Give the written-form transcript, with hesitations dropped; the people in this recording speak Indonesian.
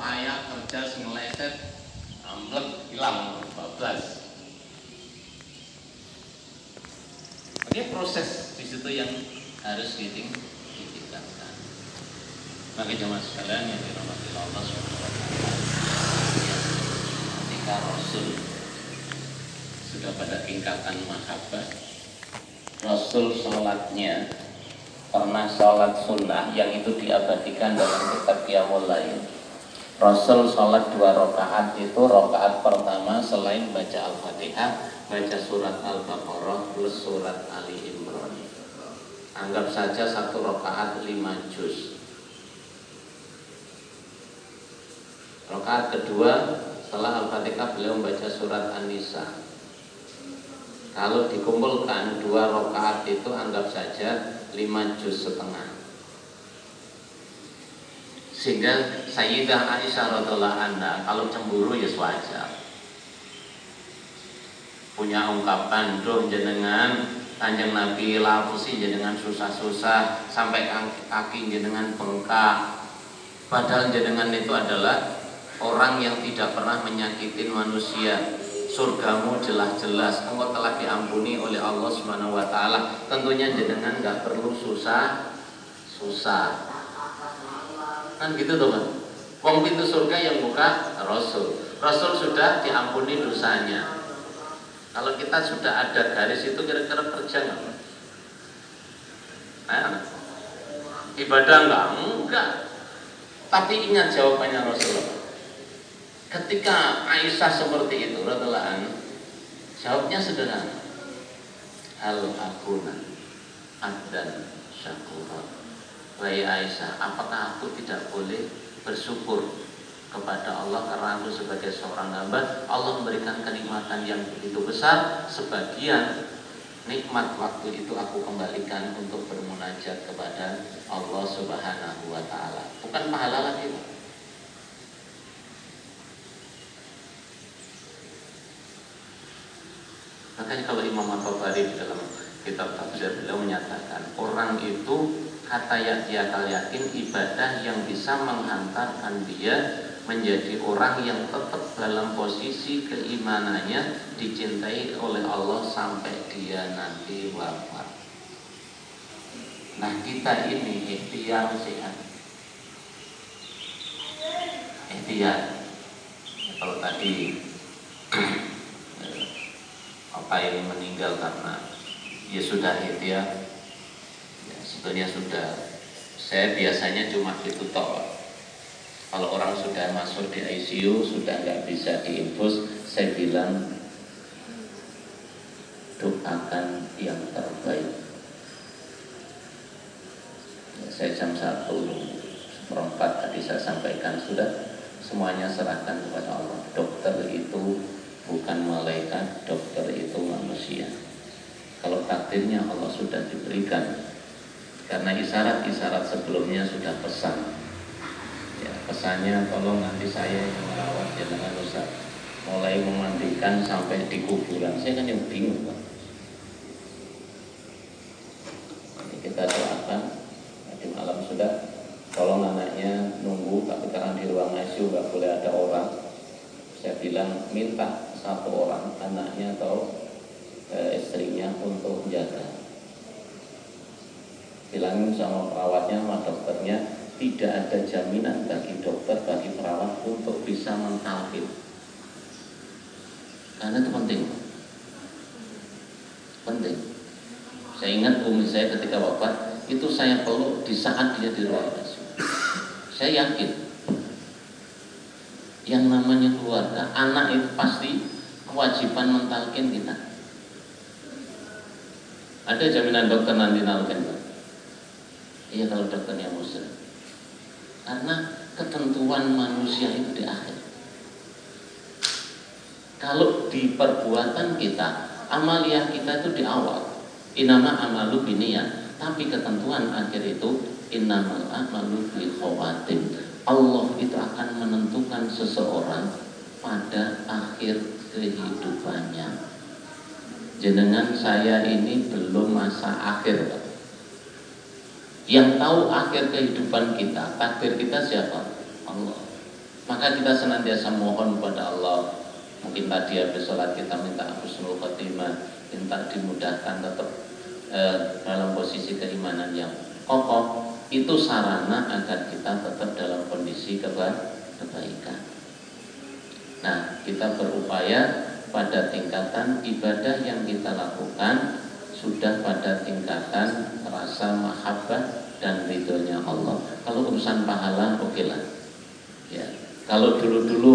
payah kerja ngeleset amblek hilang 14. Oke, proses di situ yang harus ditingkatkan. Maka jemaah sekalian yang dirahmati Allah Subhanahu wa taala, ketika Rasul sudah pada tingkatan mahabbah, Rasul sholatnya pernah sholat sunnah yang itu diabadikan dalam kitab Qiyamul Lail. Rasul sholat 2 rakaat itu, rakaat pertama selain baca Al-Fatihah, baca surat Al-Baqarah plus surat Ali Imran. Anggap saja 1 rakaat 5 juz. Rakaat kedua setelah Al-Fatihah beliau membaca surat An-Nisa. Kalau dikumpulkan 2 rakaat itu anggap saja 5 juz setengah. Sehingga Sayyidah Aisyah radhiyallahu anha kalau cemburu ya wajar. Punya ungkapan, "Duh jenengan Kanjeng Nabi lapusi jenengan susah-susah sampai kaki jenengan bengkak. Padahal jenengan itu adalah orang yang tidak pernah menyakitin manusia. Surgamu jelas-jelas engkau telah diampuni oleh Allah Subhanahu wa taala. Tentunya jenengan enggak perlu susah. Kan gitu tuh kan. Wong pintu surga yang buka Rasul. Rasul sudah diampuni dosanya. Kalau kita sudah ada garis itu kira-kira kerja enggak? Ibadah enggak. Tapi ingat jawabannya Rasulullah. Ketika Aisyah seperti itu, radhiyallahu anha, jawabnya sederhana. Hal akuna abdan syakuran. Wahai Aisyah, apakah aku tidak boleh bersyukur kepada Allah karena aku sebagai seorang hamba, Allah memberikan kenikmatan yang begitu besar. Sebagian nikmat waktu itu aku kembalikan untuk bermunajat kepada Allah Subhanahu wa taala. Bukan pahala lagi, Pak. Makanya kalau Imam At-Tabari di dalam kitab tafsir beliau menyatakan orang itu kata dia yakin ibadah yang bisa menghantarkan dia menjadi orang yang tetap dalam posisi keimanannya dicintai oleh Allah sampai dia nanti wafat. Nah kita ini ikhtiar sehat. Ikhtiar. Kalau tadi apa yang meninggal karena ya sudah ikhtiar, ya sebetulnya sudah. Saya biasanya cuma gitu toh. Kalau orang sudah masuk di ICU sudah nggak bisa diinfus, saya bilang doakan yang terbaik. Ya, saya jam 1:04 tadi saya sampaikan sudah semuanya serahkan kepada Allah. Dokter itu bukan malaikat, dokter itu manusia. Kalau takdirnya Allah sudah diberikan, karena isyarat-isyarat sebelumnya sudah pesan. Ya, pesannya tolong nanti saya yang merawat, jangan usah mulai memandikan sampai di kuburan. Saya kan yang bingung, Pak. Ini kita doakan di malam sudah, tolong anaknya nunggu, tapi karena di ruang ICU nggak boleh ada orang. Saya bilang minta 1 orang anaknya atau istrinya untuk menjaga. Bilangin sama perawatnya, sama dokternya, tidak ada jaminan bagi dokter, bagi perawat untuk bisa mentalkin. Karena itu penting. Penting. Saya ingat umi saya ketika wafat, itu saya peluk di saat dia di ruang ICU. Saya yakin yang namanya keluarga, anak itu pasti kewajiban mentalkin kita. Ada jaminan dokter nanti nalkin, Pak? Iya kalau dokternya muslim. Karena ketentuan manusia itu di akhir. Kalau di perbuatan kita, amaliyah kita itu di awal. Innama amalu biniyat. Tapi ketentuan akhir itu innamal amalu bil khawatim. Allah itu akan menentukan seseorang pada akhir kehidupannya. Jenengan saya ini belum masa akhir, Pak. Yang tahu akhir kehidupan kita, takdir kita siapa? Allah. Maka kita senantiasa mohon kepada Allah. Mungkin tadi habis sholat kita minta husnul khotimah, minta dimudahkan tetap dalam posisi keimanan yang kokoh. Itu sarana agar kita tetap dalam kondisi kebaikan. Nah, kita berupaya pada tingkatan ibadah yang kita lakukan sudah pada tingkatan rasa mahabbah dan ridhonya Allah. Kalau urusan pahala, oke lah. Ya, kalau dulu-dulu